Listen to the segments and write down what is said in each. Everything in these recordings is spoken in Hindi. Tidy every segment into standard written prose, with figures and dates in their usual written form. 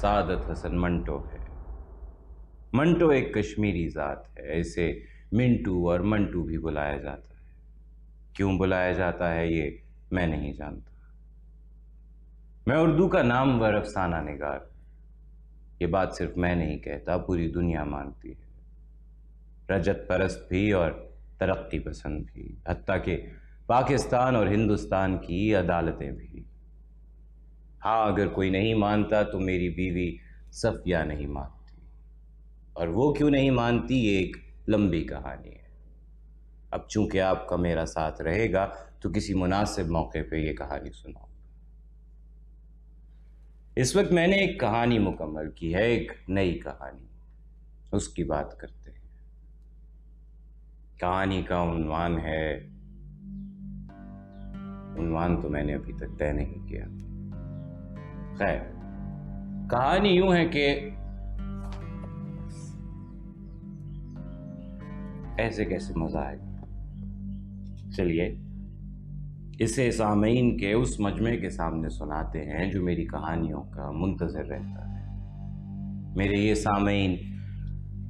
सादत हसन मंटो है। मंटो एक कश्मीरी ज़ात है, इसे मिंटू और मंटू भी बुलाया जाता है। क्यों बुलाया जाता है ये मैं नहीं जानता। मैं उर्दू का नामवर अफसाना निगार। ये बात सिर्फ मैं नहीं कहता, पूरी दुनिया मानती है। रजत परस्त भी और तरक्की पसंद भी, हत्ता कि पाकिस्तान और हिंदुस्तान की अदालतें भी। हाँ, अगर कोई नहीं मानता तो मेरी बीवी सफिया नहीं मानती, और वो क्यों नहीं मानती ये एक लंबी कहानी है। अब चूंकि आपका मेरा साथ रहेगा तो किसी मुनासिब मौके पे ये कहानी सुनाओ। इस वक्त मैंने एक कहानी मुकम्मल की है, एक नई कहानी, उसकी बात करते हैं। कहानी का उन्वान है, उन्वान तो मैंने अभी तक तय नहीं किया। खैर, कहानी यूं है कि ऐसे कैसे मजा आएगा। चलिए इसे सामीन के उस मजमे के सामने सुनाते हैं जो मेरी कहानियों का मुंतज़िर रहता है। मेरे ये सामीन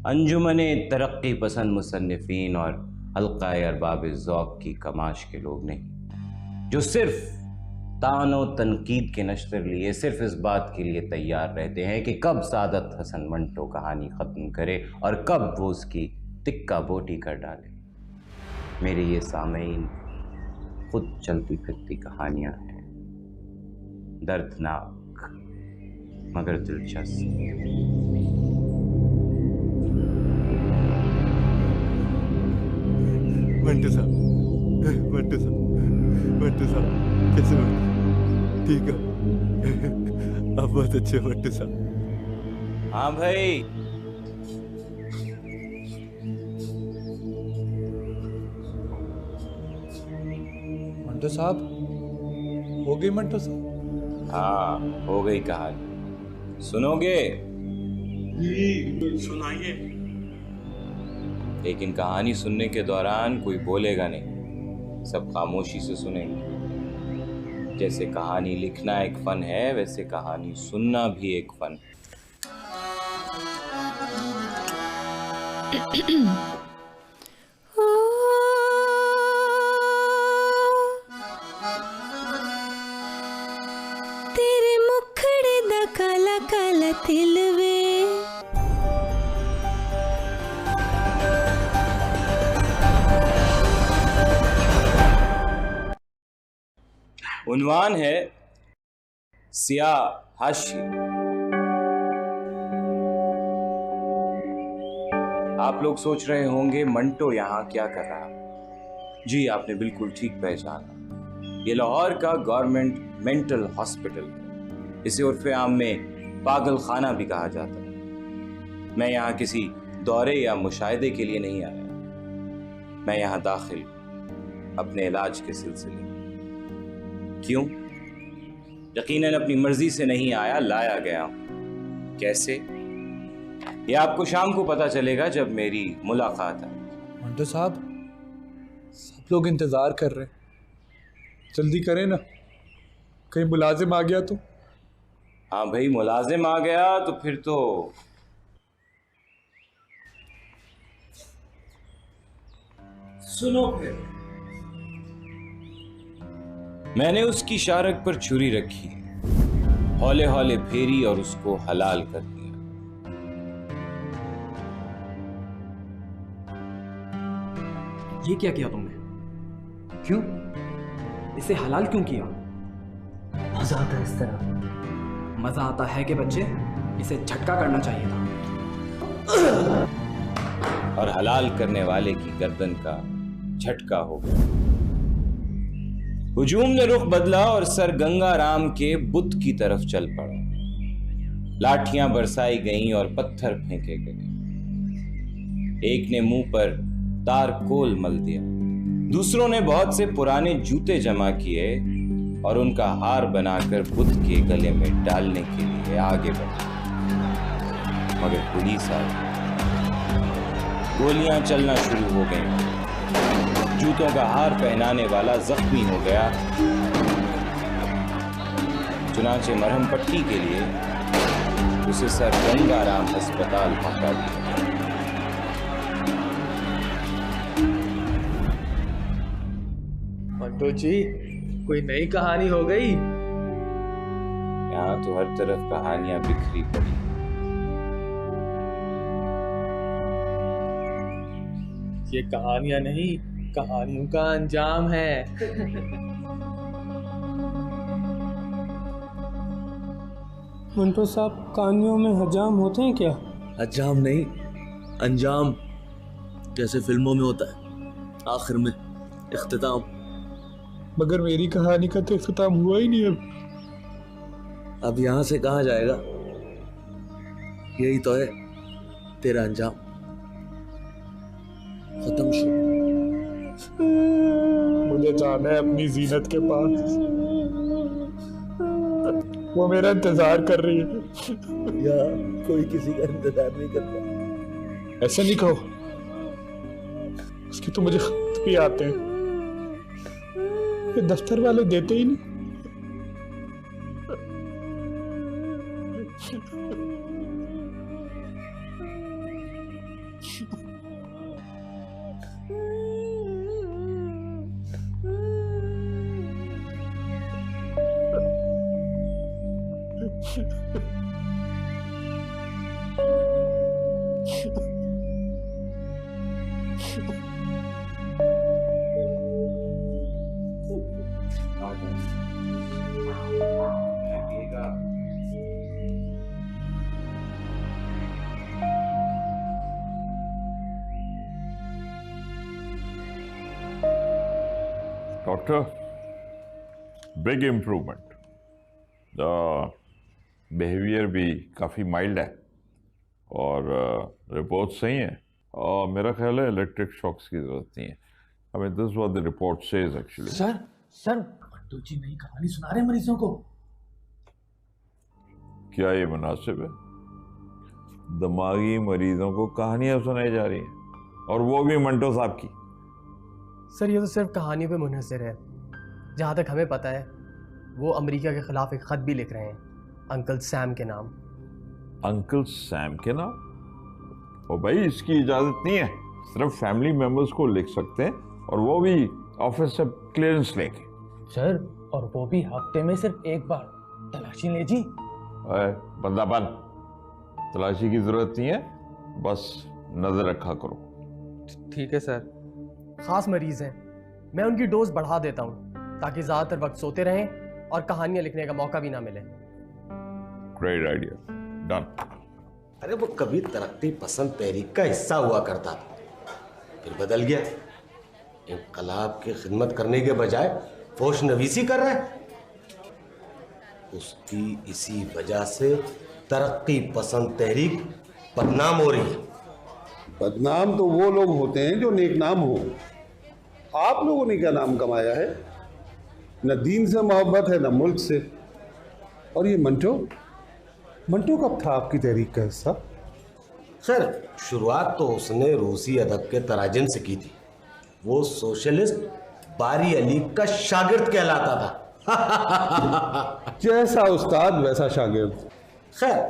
अंजुमने तरक्की पसंद मुसन्निफीन और हल्का अरबाब ज़ौक़ की कमाश के लोग नहीं, जो सिर्फ तानो तनकीद के नश्तर लिए सिर्फ इस बात के लिए तैयार रहते हैं कि कब सादत हसन मंटो कहानी ख़त्म करे और कब वो उसकी तिक्का बोटी कर डाले। मेरे ये सामीन खुद चलती फिरती कहानियां हैं, दर्दनाक मगर दिलचस्प। मंटू साहब, मंटू साहब, मंटू साहब, कैसे हो? ठीक है, आप बहुत अच्छे मंटू साहब। हाँ भाई, मंटो साहब, हो गई मंटो साहब? हाँ हो गई कहानी। सुनोगे? सुनाइए। लेकिन कहानी सुनने के दौरान कोई बोलेगा नहीं, सब खामोशी से सुनेंगे। जैसे कहानी लिखना एक फन है, वैसे कहानी सुनना भी एक फन है। तेरे मुखड़े दा काला काला तिल वे, उन्वान है सियाह हाशी। आप लोग सोच रहे होंगे मंटो यहाँ क्या कर रहा है। जी, आपने बिल्कुल ठीक पहचाना। ये लाहौर का गवर्नमेंट मेंटल हॉस्पिटल है। इसे उर्फे आम में पागल खाना भी कहा जाता है। मैं यहाँ किसी दौरे या मुशाहिदे के लिए नहीं आया। मैं यहाँ दाखिल अपने इलाज के सिलसिले में। क्यों? यकीनन अपनी मर्जी से नहीं आया, लाया गया हूं। कैसे? ये आपको शाम को पता चलेगा जब मेरी मुलाकात है। मंटो साहब, सब लोग इंतजार कर रहे हैं, जल्दी करें ना, कहीं मुलाजिम आ गया तो। हाँ भाई, मुलाजिम आ गया तो फिर तो सुनो। फिर मैंने उसकी शारक पर छुरी रखी, हौले हौले फेरी और उसको हलाल कर दिया। ये क्या किया तुमने? क्यों? इसे हलाल क्यों किया? मजा आता है इस तरह। मजा आता है कि बच्चे, इसे झटका करना चाहिए था। और हलाल करने वाले की गर्दन का झटका हो गया। हुजूम ने रुख बदला और सर गंगाराम के बुत की तरफ चल पड़ा। लाठियां बरसाई गईं और पत्थर फेंके गए। एक ने मुंह पर तारकोल मल दिया, दूसरों ने बहुत से पुराने जूते जमा किए और उनका हार बनाकर बुत के गले में डालने के लिए आगे बढ़े। मगर पुलिस आ गई। गोलियां चलना शुरू हो गईं। जूतों का हार पहनाने वाला जख्मी हो गया। चुनाचे मरहम पट्टी के लिए उसे सर गंगाराम अस्पताल पहुंचा दिया। मंटो जी, कोई नई कहानी हो गई? यहाँ तो हर तरफ कहानियां बिखरी पड़ी। ये कहानियां नहीं, कहानियों का अंजाम है। मंटो साहब, कहानियों में हजाम होते हैं क्या? हजाम नहीं, अंजाम, जैसे फिल्मों में होता है आखिर में इख्तिताम। मगर मेरी कहानी का तो इख्तिताम हुआ ही नहीं अब यहाँ से कहाँ जाएगा? यही तो है तेरा अंजाम, खत्म शो। मुझे जाना है अपनी जीनत के पास, वो मेरा इंतजार कर रही है। या कोई किसी का इंतजार नहीं करता। ऐसा नहीं कहो, उसके तो मुझे खत भी आते हैं, ये दफ्तर वाले देते ही नहीं। Doctor, big improvement. बिहेवियर भी काफ़ी माइल्ड है और रिपोर्ट सही है, और मेरा ख्याल है इलेक्ट्रिक शॉक्स की ज़रूरत नहीं है। I mean this what the report says actually. Sir Manto ji नई कहानी सुना रहे हैं मरीजों को। क्या ये मुनासिब है? दिमागी मरीजों को कहानियां सुनाई जा रही हैं, और वो भी मंटो साहब की। सर ये तो सिर्फ कहानियों पे मुनहसर है। जहाँ तक हमें पता है वो अमेरिका के खिलाफ एक ख़त भी लिख रहे हैं, अंकल सैम के नाम। अंकल सैम के नाम? ओ भाई, इसकी इजाज़त नहीं है, सिर्फ फैमिली मेंबर्स को लिख सकते हैं, और वो भी ऑफिस से क्लियरेंस लेके। सर, और वो भी हफ्ते में सिर्फ एक बार। तलाशी ले जी। बंदा बन, तलाशी की जरूरत नहीं है, बस नजर रखा करो। ठीक है सर। ख़ास मरीज़ हैं, मैं उनकी डोज बढ़ा देता हूँ ताकि ज़्यादातर वक्त सोते रहें और कहानियाँ लिखने का मौका भी ना मिले। Great idea, done. अरे वो कभी तरक्की पसंद तहरीक का हिस्सा हुआ करता था, फिर बदल गया। इनकलाब की खिदमत करने के बजाय फोश नवीसी कर रहा है। उसकी इसी वजह से तरक्की पसंद तहरीक बदनाम हो रही है। बदनाम तो वो लोग होते हैं जो नेकनाम हो। आप लोगों ने क्या नाम कमाया है? न दीन से मोहब्बत है, न मुल्क से। और ये मंटो कब था आपकी तहरीक का हिस्सा? खैर, शुरुआत तो उसने रूसी अदब के तराजिम से की थी। वो सोशलिस्ट बारी अली का शागिर्द कहलाता था। जैसा उस्ताद वैसा शागिर्द। खैर,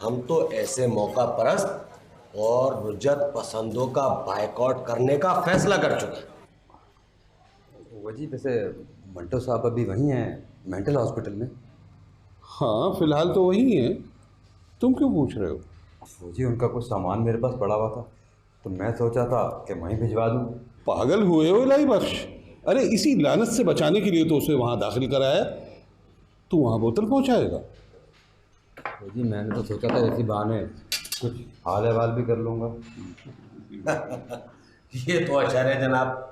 हम तो ऐसे मौका परस्त और रुजत पसंदों का बायकॉट करने का फैसला कर चुके हैं। वजी, वैसे मंटो साहब अभी वहीं हैं मेंटल हॉस्पिटल में? हाँ, फिलहाल तो वही हैं। तुम क्यों पूछ रहे हो? जी, उनका कुछ सामान मेरे पास पड़ा हुआ था, तो मैं सोचा था कि वहीं भिजवा दूँ। पागल हुए हो इलाही बख्श? अरे इसी लानत से बचाने के लिए तो उसे वहाँ दाखिल कराया। तू वहाँ बोतल पहुँचाएगा? जी, मैंने तो सोचा था इसी बहाने कुछ हाल अहवाल भी कर लूँगा। ये तो अच्छा है जनाब।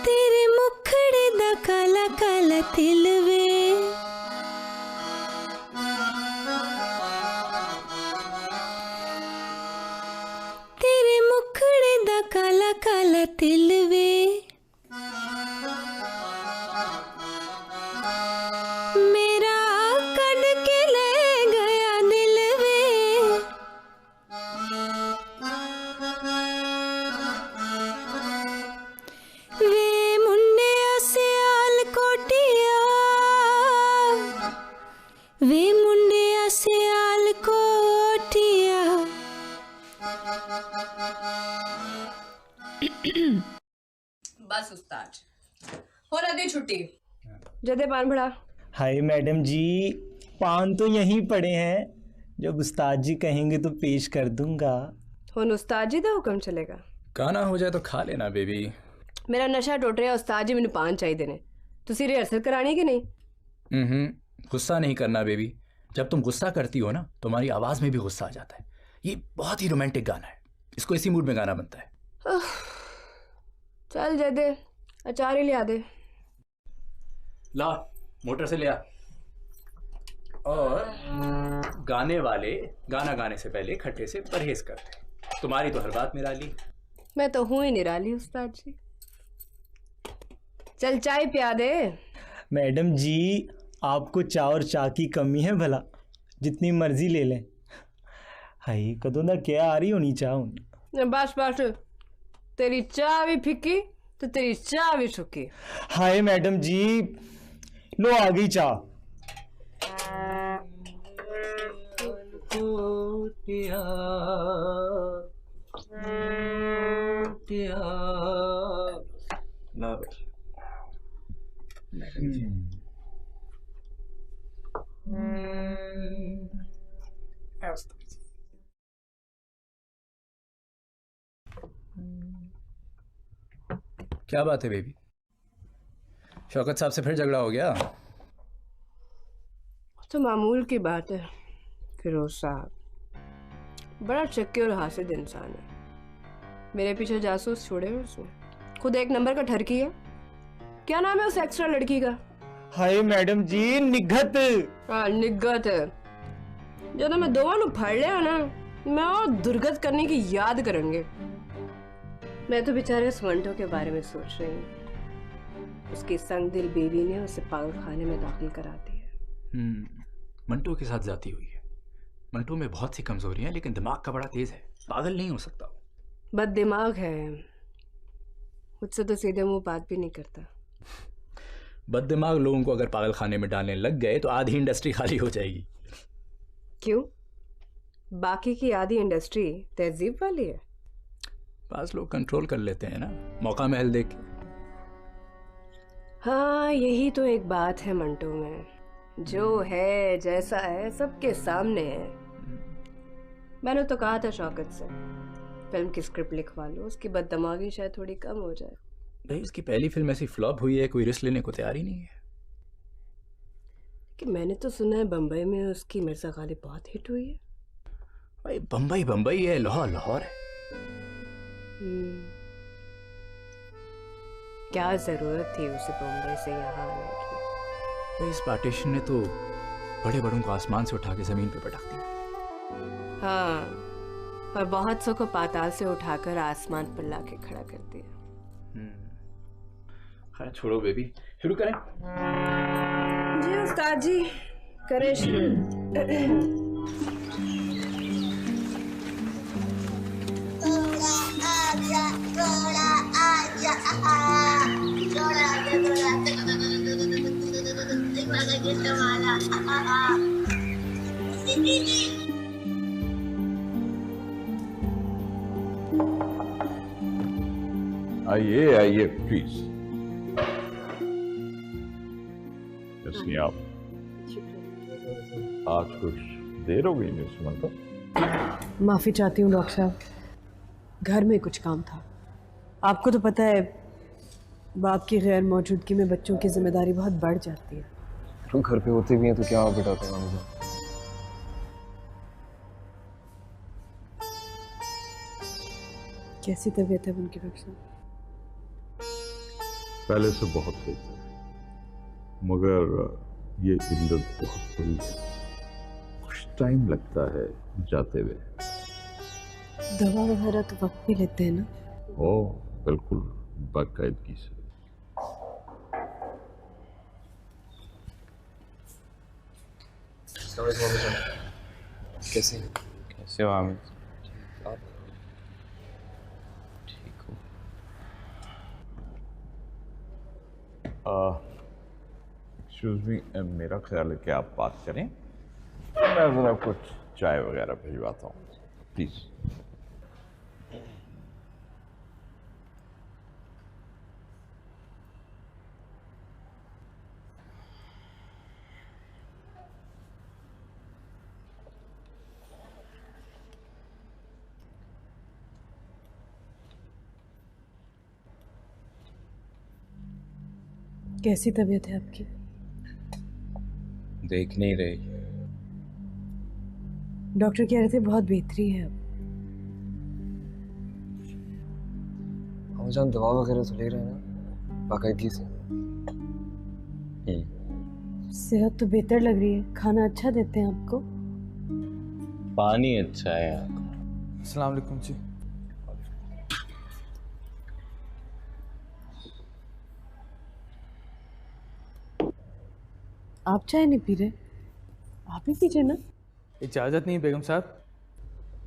तेरे मुखड़े दा काला काला तिल वे, तेरे मुखड़े दा काला काला तिल वे, मेरा कड़ के ले गया दिल वे मुंडिया सियाल कोटिया। बस उस्ताद, हो रहा दी छुट्टी। जदे पान भड़ा। हाय मैडम जी, पान तो यहीं पड़े हैं, जब उस्ताद जी कहेंगे तो पेश कर दूंगा। हुन उस्ताद जी दा हुक्म चलेगा। गाना हो जाए तो खा लेना बेबी। मेरा नशा टुट रहा, उस्ताद जी मैनू पान चाहिए ने। तुसी रिहर्सल करानी कि नहीं? गुस्सा नहीं करना बेबी। जब तुम गुस्सा करती हो ना, तुम्हारी आवाज में भी गुस्सा आ जाता है। ये बहुत ही रोमांटिक गाना है, इसको इसी मूड में गाना बनता है। चल जदे अचार ही लिया दे। ला मोटर से लिया। और गाने वाले गाना गाने से पहले खट्टे से परहेज करते। तुम्हारी तो हर बात निराली। मैं तो हूं ही निराली उस्ताद जी। चल चाय पिया दे। मैडम जी, आपको चाय और चाय की कमी है भला? जितनी मर्जी ले लें। हाय कदों दा क्या आ रही होनी चाह। बस बस, तेरी चाय भी फीकी तो तेरी चाय भी सुखी। हाय मैडम जी, लो आ गई चाय। क्या बात है बेबी? शौकत साहब से फिर झगड़ा हो गया? तो मामूल की बात है। फिरोज साहब बड़ा चक्के और हासिद इंसान है। मेरे पीछे जासूस छोड़े हुए उसने। खुद एक नंबर का ठरकी है। क्या नाम है उस एक्स्ट्रा लड़की का? हाय मैडम जी, निगत। हाँ निगत है। जब मैं दोनों फड़ लिया ना, मैं और दुर्गत करने की याद करेंगे। मैं तो बेचारे उस मंटो के बारे में सोच रही हूँ। उसकी संग दिल बेबी ने उसे पागल खाने में दाखिल करा दिया। मंटो के साथ जाती हुई है। मंटो में बहुत सी कमजोरियां, लेकिन दिमाग का बड़ा तेज है। पागल नहीं हो सकता। बद दिमाग है। मुझसे तो सीधे मुंह बात भी नहीं करता। बद दिमाग लोगों को अगर पागल खाने में डालने लग गए तो आधी इंडस्ट्री खाली हो जाएगी। क्यों? बाकी की आधी इंडस्ट्री तहजीब वाली है। पास लोग कंट्रोल कर लेते हैं ना, मौका महल देख के। हाँ यही तो एक बात है मंटो में। जो है जैसा है सबके सामने है। मैंने तो कहा था शौकत से, फिल्म की स्क्रिप्ट लिखवा लो, उसकी बददिमागी शायद थोड़ी कम हो जाए। भाई उसकी पहली फिल्म ऐसी फ्लॉप हुई है, कोई रिस्क लेने को तैयार ही नहीं है। कि मैंने तो सुना है बम्बई में उसकी मिर्जा गालिब बहुत हिट हुई है। भाई बम्बई बम्बई है, लाहौर लाहौर है। क्या जरूरत थी उसे बम्बई से यहाँ आने की? भाई इस पार्टीशन ने तो बड़े बड़ों को आसमान से उठा के जमीन पे पटक दिया। हाँ, और बहुत सौ को पाताल से उठाकर आसमान पर लाके खड़ा कर दिया। खैर छोड़ो बेबी, शुरू करें? जी उस्ताद जी, करें शुरू। आइए आइए प्लीज। कैसी आप? आज कुछ देर हो गई न्यूज़ में तो। माफी चाहती हूँ डॉक्टर साहब, घर में कुछ काम था। आपको तो पता है बाप की गैर मौजूदगी में बच्चों की जिम्मेदारी बहुत बढ़ जाती है। तुम घर पे होते भी हैं तो क्या आप बिठाते हैं मुझे? कैसी तबीयत है उनकी डॉक्टर साहब? पहले से बहुत बेहतर है, मगर ये इल्लत बहुत बड़ी है। कुछ टाइम लगता है जाते हुए। दवा वगैरह तो वक्त पे लेते हैं ना? ओ बिल्कुल बाकायदगी से। कैसे कैसे हो आमिर? आप ठीक हो? एक्सक्यूज मी, मेरा ख्याल है कि आप बात करें। मैं ज़रा कुछ चाय वगैरह भिजवाता हूँ, प्लीज़। कैसी तबीयत है आपकी? देख नहीं रही। डॉक्टर कह रहे थे बहुत बेहतरी है अब। हम दवा वगैरह तो ले रहे हैं ना बाकायदगी से? सेहत तो बेहतर लग रही है। खाना अच्छा देते हैं आपको? पानी अच्छा है यहाँ का। अस्सलाम वालेकुम जी। आप चाय नहीं पी रहे? आप ही पीजिए ना। इजाज़त नहीं बेगम साहब,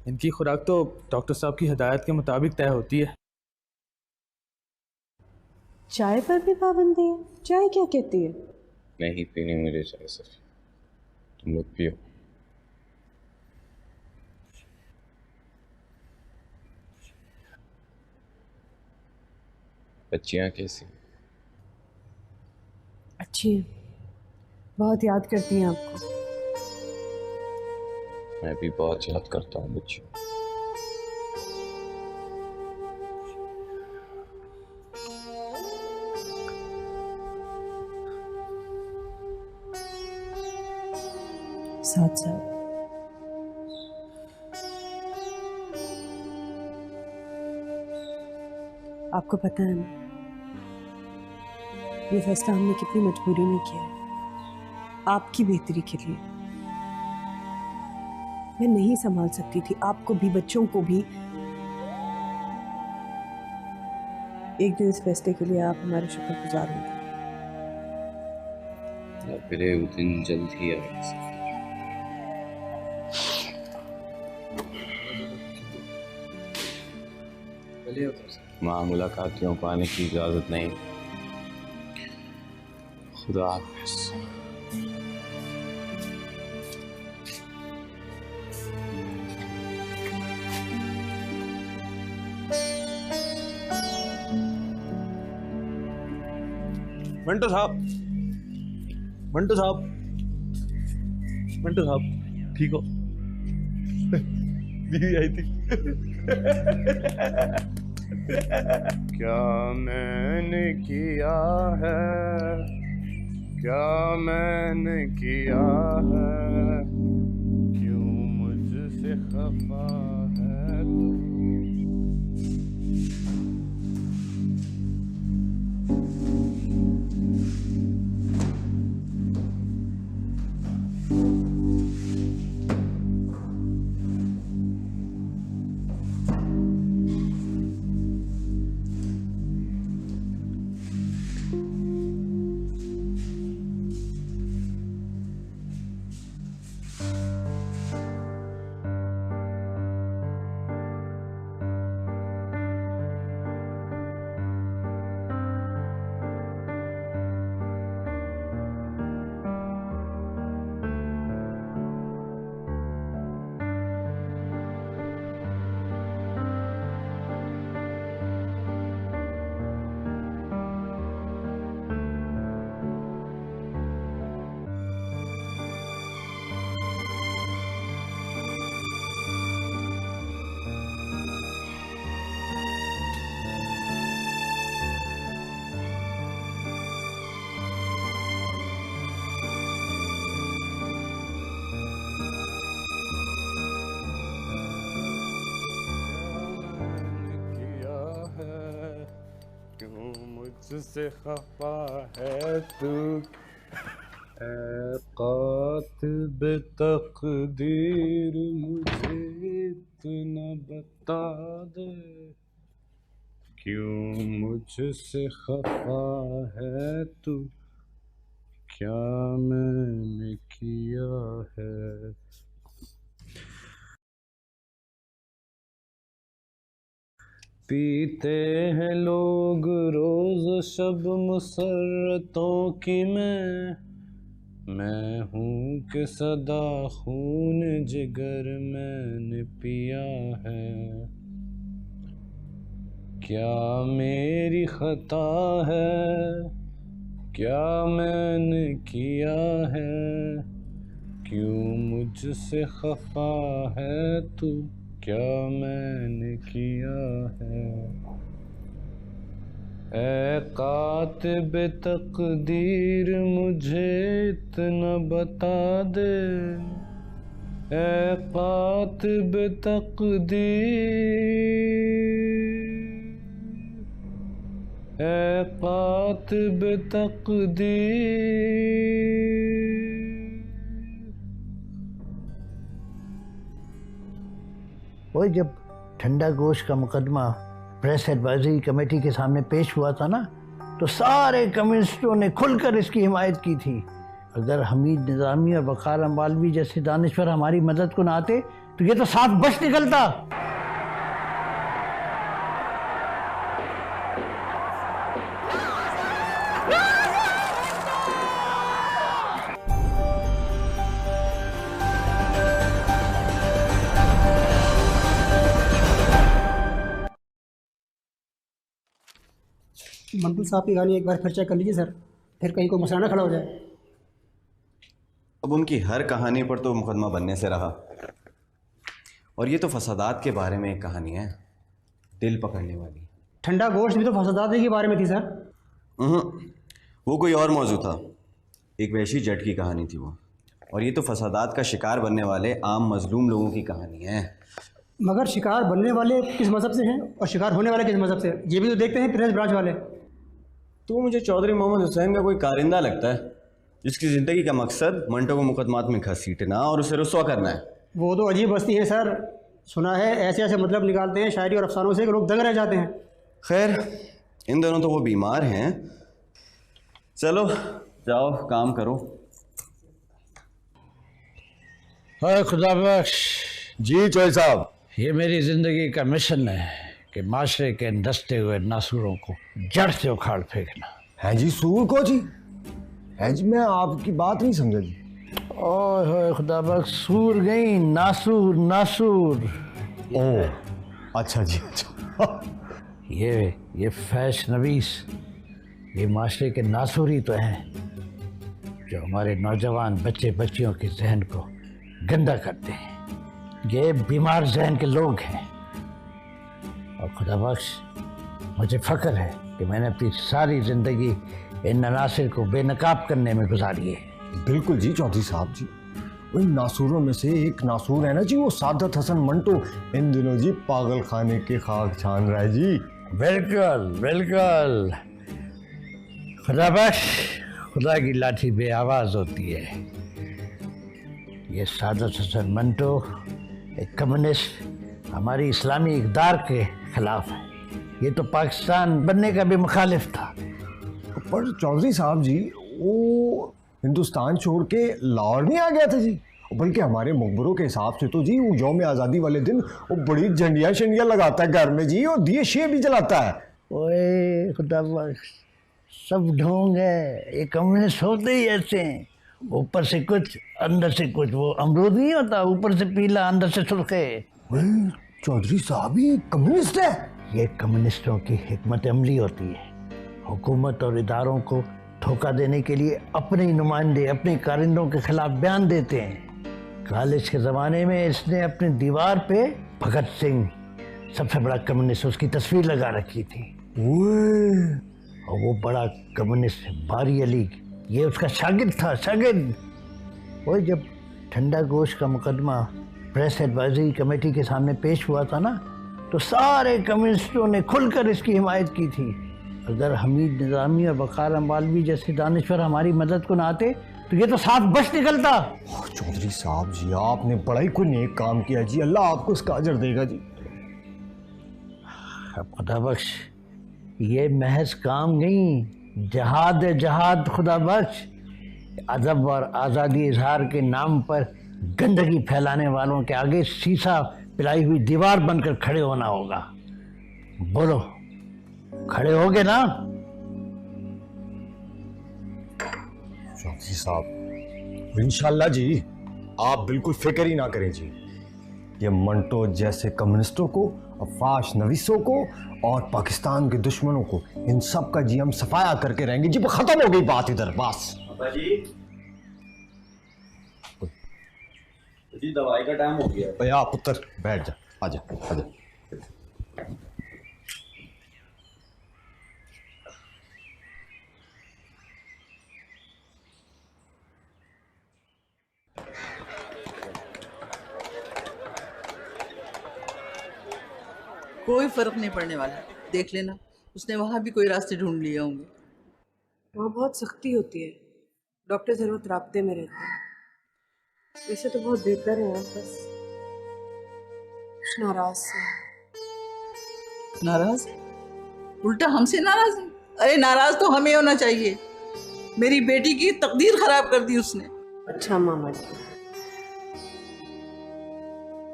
इनकी खुराक तो डॉक्टर साहब की हिदायत के मुताबिक तय होती है। चाय पर भी पाबंदी है? चाय क्या कहती है? नहीं पीनी मुझे चाय सर, तुम लोग पियो। बच्चियाँ कैसी? अच्छी है, बहुत याद करती हैं आपको। मैं भी बहुत याद करता हूँ बच्चियों। साथ साथ आपको पता है ना, ये फैसला हमने कितनी मजबूरी में किया है, आपकी बेहतरी के लिए। मैं नहीं संभाल सकती थी आपको भी, बच्चों को भी। एक दिन इस फैसले के लिए आप हमारे शुक्रगुजार होंगे। फिर वो दिन जल्द ही आएगा। माँ मुलाकातियों को आने की इजाजत नहीं। खुदा हाफिज़। मंटो साहब, मंटो साहब, मंटो साहब, ठीक हो? बीवी आई थी। क्या मैंने किया है, क्या मैंने किया है, क्यों मुझसे खफा है तू। मुझसे खफा है तू, ऐ कातिब तकदीर मुझे इतना बता दे, क्यों मुझसे खफा है तू, क्या मैंने किया है। पीते हैं लोग रोज शब मुसर्रतों की मैं हूँ कि सदा खून जिगर मैंने पिया है, क्या मेरी खता है, क्या मैंने किया है, क्यों मुझसे खफा है तू, क्या मैंने किया है। ऐ कातिब तकदीर मुझे इतना बता दे, ऐ कातिब तकदीर, ऐ कातिब तकदीर। वो जब ठंडा गोश्त का मुकदमा प्रेस एडवाइजरी कमेटी के सामने पेश हुआ था ना, तो सारे कम्युनिस्टों ने खुलकर इसकी हिमायत की थी। अगर हमीद निज़ामी और वक़ार अम्बालवी जैसे दानिश्वर हमारी मदद को ना आते तो ये तो साफ बश निकलता। मंटू साहब की गाड़ी एक बार फिर चेक कर लीजिए सर, फिर कहीं कोई मसला ना खड़ा हो जाए। अब उनकी हर कहानी पर तो मुकदमा बनने से रहा, और ये तो फसादात के बारे में एक कहानी है, दिल पकड़ने वाली। ठंडा गोश्त भी तो फसादात के बारे में थी सर। वो कोई और मौजू था, एक वैशी जट की कहानी थी वो, और ये तो फसादात का शिकार बनने वाले आम मजलूम लोगों की कहानी है। मगर शिकार बनने वाले किस मज़हब से हैं और शिकार होने वाले किस मज़हब से, ये भी तो देखते हैं प्रेस ब्रांच वाले। तो मुझे चौधरी मोहम्मद हुसैन का कोई कारिंदा लगता है, जिसकी ज़िंदगी का मकसद मंटो को मुकदमात में घसीटना और उसे रुस्वा करना है। वो तो अजीब बस्ती है सर, सुना है ऐसे ऐसे मतलब निकालते हैं शायरी और अफसानों से कि लोग दंग रह जाते हैं। खैर इन दोनों तो वो बीमार हैं, चलो जाओ काम करो। हाय खुदा बख्श। जी चौधरी साहब, ये मेरी ज़िंदगी का मिशन है कि माशरे के दसते हुए नासूरों को जड़ से उखाड़ फेंकना। है जी सूर को जी? है जी, मैं आपकी बात नहीं समझा जी। ओह खुदा बख्श, सूर गई, नासूर नासूर। ओह अच्छा जी, अच्छा। ये फैश नवीस, ये माशरे के नासूर ही तो हैं जो हमारे नौजवान बच्चे बच्चियों के जहन को गंदा करते हैं। ये बीमार जहन के लोग हैं, और खुदा बख्श मुझे फ़ख्र है कि मैंने अपनी सारी ज़िंदगी इन अनासिर को बेनकाब करने में गुजारी है। बिल्कुल जी चौधरी साहब जी, उन नासूरों में से एक नासूर है ना जी, वो सादत हसन मंटो, इन दिनों जी पागल खाने के खाक छान रहा है जी। बिल्कुल बिल्कुल। खुदा बख्श, खुदा की लाठी बे आवाज़ होती है। ये सादत हसन मंटो एक कम्युनिस्ट हमारी इस्लामी इक़दार के खिलाफ है, ये तो पाकिस्तान बनने का भी मुखालिफ था। पर चौधरी साहब जी, वो हिंदुस्तान छोड़ के लाहौर नहीं आ गया था जी, बल्कि हमारे मकबरों के हिसाब से तो जी वो यौम आज़ादी वाले दिन वो बड़ी झंडियाँ शंडियाँ लगाता है घर में जी, और दिए शे भी जलाता है। ओए खुदा बख्श, सब ढोंग है, ये कम्युनिस्ट होते ही ऐसे हैं, ऊपर से कुछ अंदर से कुछ। वो अमरूद नहीं होता, ऊपर से पीला अंदर से सुर्खे। चौधरी साहब ये कम्युनिस्ट है? ये कम्युनिस्टों की हिकमत अमली होती है, हुकूमत और इदारों को धोखा देने के लिए अपने नुमाइंदे अपने कारिंदों के खिलाफ बयान देते हैं। कॉलेज के ज़माने में इसने अपनी दीवार पे भगत सिंह, सबसे बड़ा कम्युनिस्ट, उसकी तस्वीर लगा रखी थी। और वो बड़ा कम्युनिस्ट बारी अली, ये उसका शागिर्द था, शागिर्द। वो जब ठंडा गोश्त का मुकदमा प्रेस एडवाइजरी कमेटी के सामने पेश हुआ था ना, तो सारे कम्युनिस्टों ने खुलकर इसकी हिमायत की थी। अगर हमीद निज़ामी और वक़ार अम्बालवी जैसे दानिश्वर हमारी मदद को ना आते तो ये तो साफ बश निकलता। चौधरी साहब जी, आपने बड़ा ही कोई नेक काम किया जी, अल्लाह आपको उसका अजर देगा जी। खुदा बख्श, ये महज काम नहीं, जहाद है जहाद। खुदा बख्श, अदब और आज़ादी इजहार के नाम पर गंदगी फैलाने वालों के आगे शीशा पिलाई हुई दीवार बनकर खड़े होना होगा। बोलो, खड़े होगे ना? चौधरी साहब, इंशाल्लाह जी, आप बिल्कुल फिक्र ही ना करें जी। ये मंटो जैसे कम्युनिस्टों को, अफवाश नवीसों को और पाकिस्तान के दुश्मनों को, इन सब का जी हम सफाया करके रहेंगे जी। खत्म हो गई बात इधर, बस। जी दवाई का टाइम हो गया। भैया पुत्र बैठ जा, आजा आजा। कोई फर्क नहीं पड़ने वाला, देख लेना। उसने वहां भी कोई रास्ते ढूंढ लिए होंगे। वहाँ बहुत सख्ती होती है, डॉक्टर हर वक्त राब्ते में रहते हैं। वैसे तो बहुत बेहतर है यहाँ, बस कुछ नाराज से। नाराज? उल्टा हमसे नाराज है? अरे नाराज तो हमें होना चाहिए। मेरी बेटी की तकदीर खराब कर दी उसने। अच्छा मामा जी,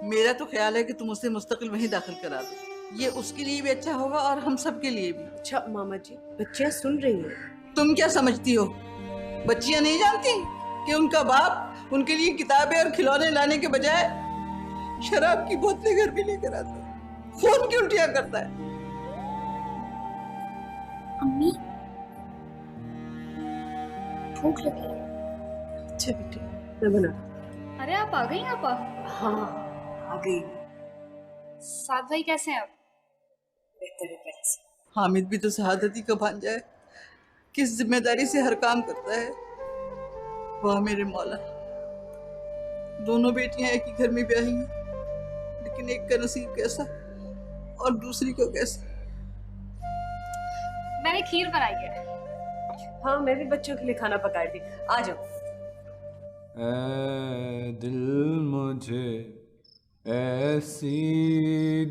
मेरा तो ख्याल है कि तुम उसे मुस्तकिल वहीं दाखिल करा दो। ये उसके लिए भी अच्छा होगा और हम सब के लिए भी। अच्छा मामा जी, बच्चियाँ सुन रही हैं। तुम क्या समझती हो, बच्चियां नहीं जानती कि उनका बाप उनके लिए किताबें और खिलौने लाने के बजाय शराब की बोतलें घर भी लेकर आता है, खून की उल्टियां करता है। अम्मी, भूख लगी। अच्छा बेटे, मैं बना। अरे आप आ गई आपा? हाँ आ गई। साथ भाई कैसे हैं आप? बेहतर है पहले से। हामिद भी तो शहादती का भांजा है, किस जिम्मेदारी से हर काम करता है। वाह मेरे मौला, दोनों बेटियां एक ही घर में ब्याही हैं, लेकिन एक का नसीब कैसा और दूसरी का कैसा। मैंने खीर बनाई है। हाँ मैं भी बच्चों के लिए खाना पकाई थी, आ जाओ। ऐ दिल मुझे ऐसी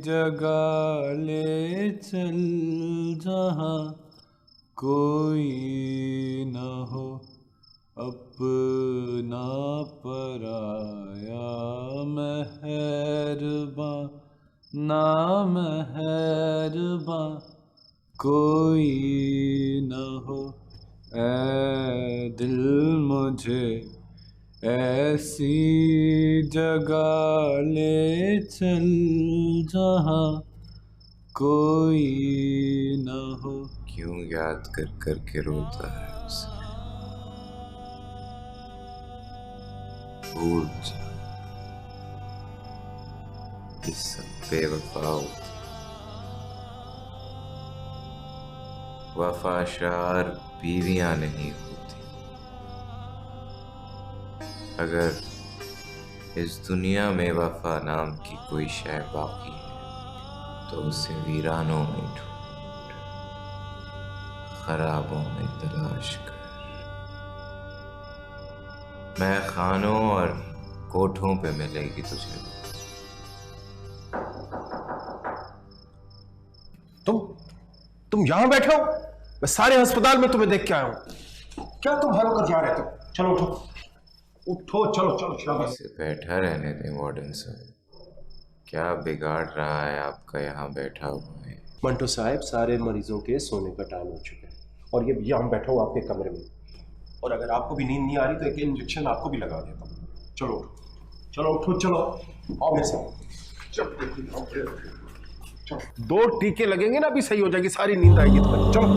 जगह ले चल जहाँ कोई न हो अपना पराया, मेहरबान ना मेहरबान कोई न हो। ऐ दिल मुझे ऐसी जगह ले चल जहाँ कोई न हो। क्यों याद कर कर के रोता है उसे, भूल जा ये सब बेवफा होती। वफाशार बीवियां नहीं होती। अगर इस दुनिया में वफा नाम की कोई शय बाकी है तो उसे वीरानों में ढूंढ, खराबों में तलाश कर, मैं खानों और कोठों पे मिलेगी तुझे। तुम यहां बैठे हो? मैं सारे अस्पताल में तुम्हें देख के आया हूं। क्या तुम हर वक्त यहाँ रहते हो? चलो उठो उठो, चलो चलो शाबाश। इसे बैठा रहने दें वार्डन साहब, क्या बिगाड़ रहा है आपका यहाँ बैठा हुआ है? मंटो साहब, सारे मरीजों के सोने का टाइम हो चुका है और ये भैया हम बैठा हुआ आपके कमरे में, और अगर आपको भी नींद नहीं आ रही तो एक इंजेक्शन आपको भी लगा देता हूँ। चलो उठो चलो उठो, चलो आओ मेरे साथ। 2 टीके लगेंगे ना, अभी सही हो जाएगी, सारी नींद आएगी तुम्हें। चलो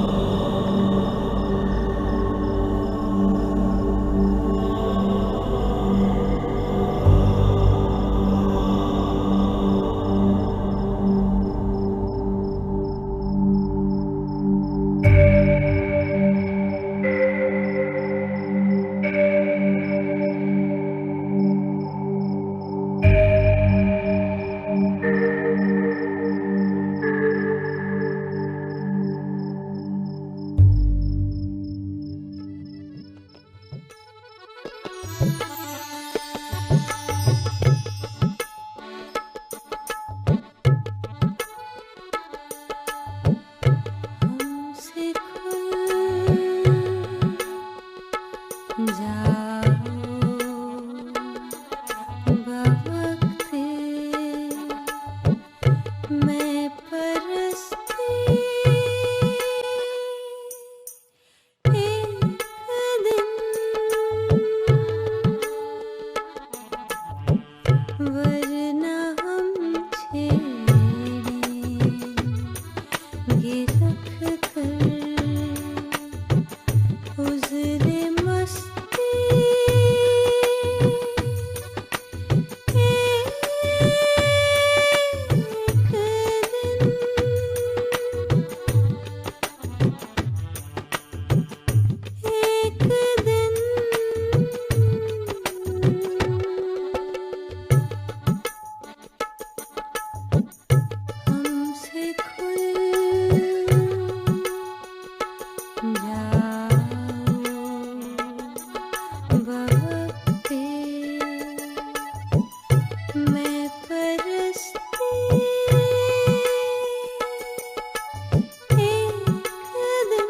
वरना हम छेड़ेंगे रख कर उज़रे मस्ती एक दिन हमसे खुल जाओ बहकते मैं परस्ती एक दिन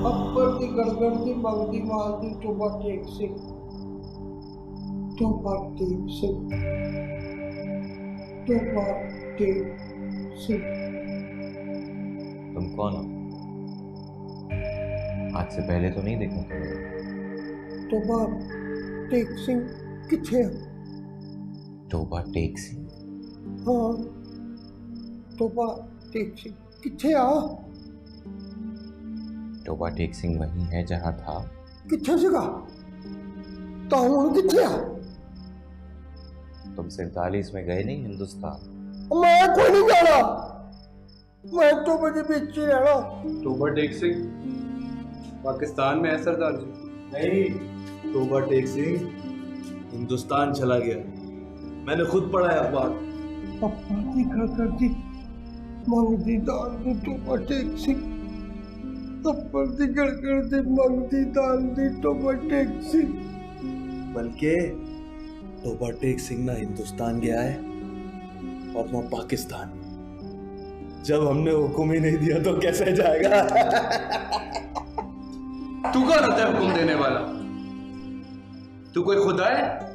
अप्पर दी गड़गड़ दी मंगदी माल दी टोबा टेक सिंह टोबा टेक सिंह टोबा टेक सिंह। तुम कौन हो? आज से पहले तो नहीं देखा तुमने। टोबा टेक सिंह किथे है? टोबा टेक सिंह? हाँ टोबा टेक सिंह किथे आ? टोबा टेक सिंह वही है जहां था। किथे सीगा? ता हुण किथे आ? तुम 47 में गए नहीं हिंदुस्तान? मैं कोई नहीं जाना, मैं तो बजे बीच ही रहना। टोबा टेक सिंह पाकिस्तान में है सरदार जी? नहीं, टोबा टेक सिंह हिंदुस्तान चला गया, मैंने खुद पढ़ा है अखबार। पप्पा की घर दी मंगदी दाल दी टोबा टेक सिंह, अप्पर दी गड़गड़ दी मंगदी दाल दी टोबा टेक सिंह। बल्कि टोबा टेक सिंह ना हिंदुस्तान गया है और ना पाकिस्तान। जब हमने हुक्म ही नहीं दिया तो कैसे जाएगा? तू कौन होता है हुक्म देने वाला? तू कोई खुदा है?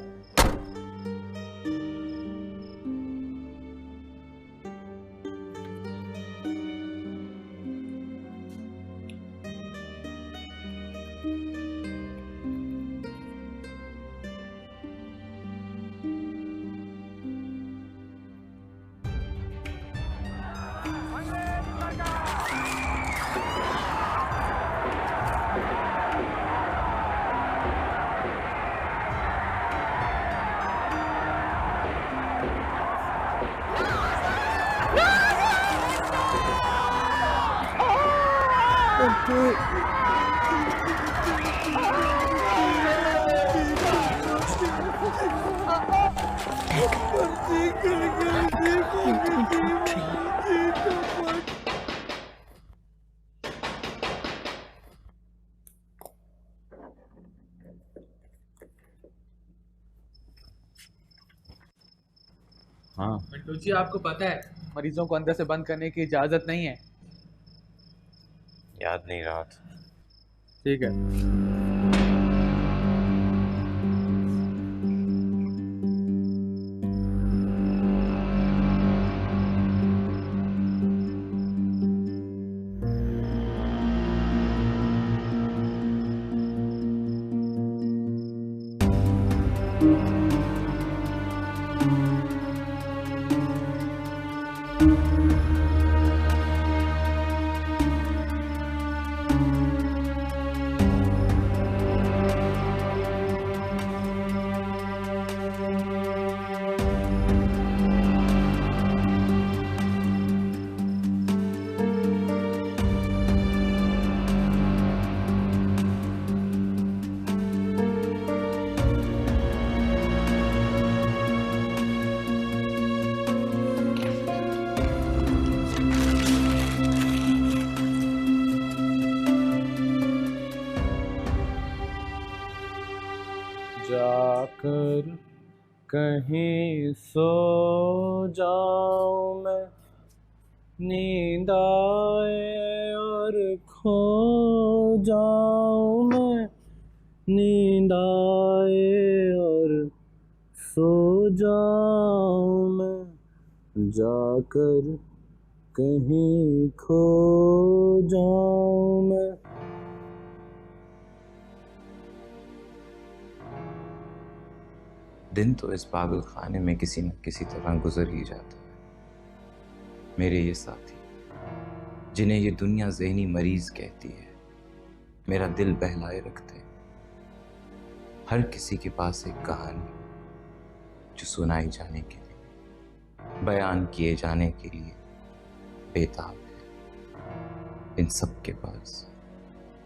हाँ मंटू जी, आपको पता है मरीजों को अंदर से बंद करने की इजाजत नहीं है। याद नहीं रहा था। ठीक है। जाकर कहीं सो जाऊं मैं, नींद आए और जाऊं मैं, नींद आए और सो जाऊं मैं, जाकर कहीं खो जाऊं मैं। दिन तो इस पागल खाने में किसी न किसी तरह गुजर ही जाता है। मेरे ये साथी जिन्हें ये दुनिया ज़हनी मरीज कहती है, मेरा दिल बहलाए रखते हैं। हर किसी के पास एक कहानी जो सुनाई जाने के लिए, बयान किए जाने के लिए बेताब है। इन सब के पास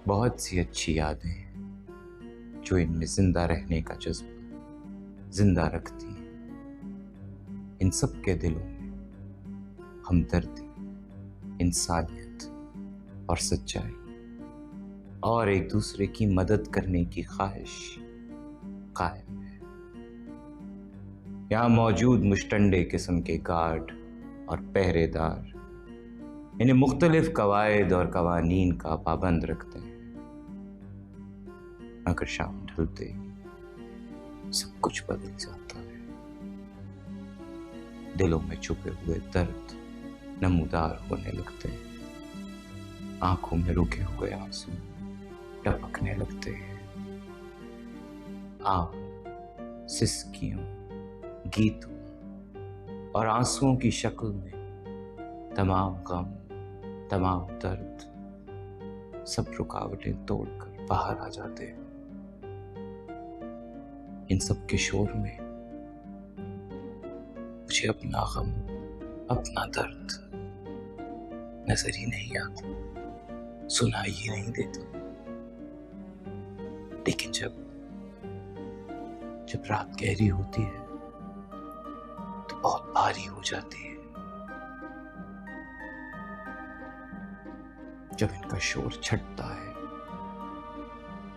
बहुत सी अच्छी यादें हैं जो इनमें जिंदा रहने का जज्बा जिंदा रखती हैं। इन सब के दिलों में हमदर्दी, इंसानियत और सच्चाई और एक दूसरे की मदद करने की ख्वाहिश कायम है। यहाँ मौजूद मुश्तंडे किस्म के गार्ड और पहरेदार इन्हें मुख्तलिफ कवायद और कवानीन का पाबंद रखते हैं, मगर शाम ढलते ही सब कुछ बदल जाता है। दिलों में छुपे हुए दर्द नमूदार होने लगते हैं, आंखों में रुके हुए आंसू टपकने लगते हैं। आप सिसकियों, गीतों और आंसुओं की शक्ल में तमाम गम, तमाम दर्द, सब रुकावटें तोड़कर बाहर आ जाते हैं। इन सब के शोर में मुझे अपना गम, अपना दर्द नजर ही नहीं आता, सुनाई ही नहीं देता। लेकिन जब रात गहरी होती है तो बहुत भारी हो जाती है। जब इनका शोर छटता है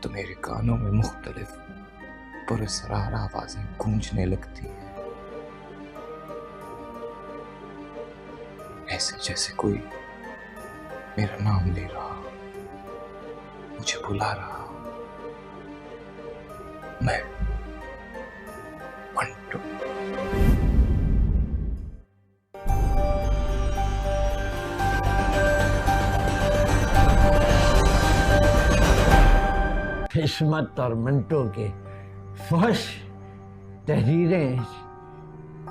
तो मेरे कानों में मुख्तलिफ पुरस्कार आवाजें गूंजने लगती हैं, ऐसे जैसे कोई मेरा नाम ले रहा, मुझे बुला रहा। मैं मंटो। किस्मत और मंटो के फहश तहरीरें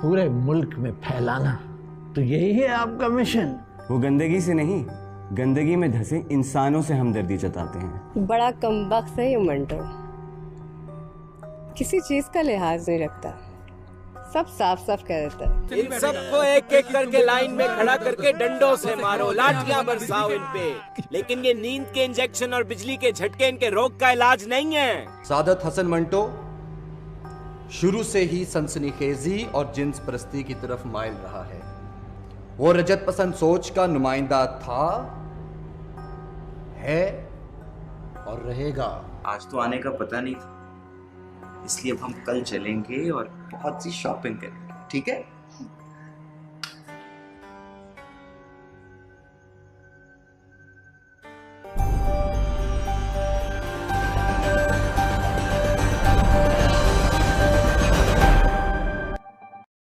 पूरे मुल्क में फैलाना, तो यही है आपका मिशन? वो गंदगी से नहीं, गंदगी में धंसे इंसानों से हमदर्दी जताते हैं। बड़ा कमबख्त है ये मंटो, किसी चीज का लिहाज नहीं रखता, सब साफ साफ कह देता है। इन सबको एक एक करके लाइन में खड़ा करके डंडों से मारो, लाठियां बरसाओ इन पे, लेकिन ये नींद के इंजेक्शन और बिजली के झटके इनके रोग का इलाज नहीं है। सादत हसन मंटो शुरू से ही सनसनीखेजी और जिन्स परस्ती की तरफ माइल रहा है। वो रजत पसंद सोच का नुमाइंदा था, है और रहेगा। आज तो आने का पता नहीं था, इसलिए अब हम कल चलेंगे और बहुत सी शॉपिंग करेंगे, ठीक है?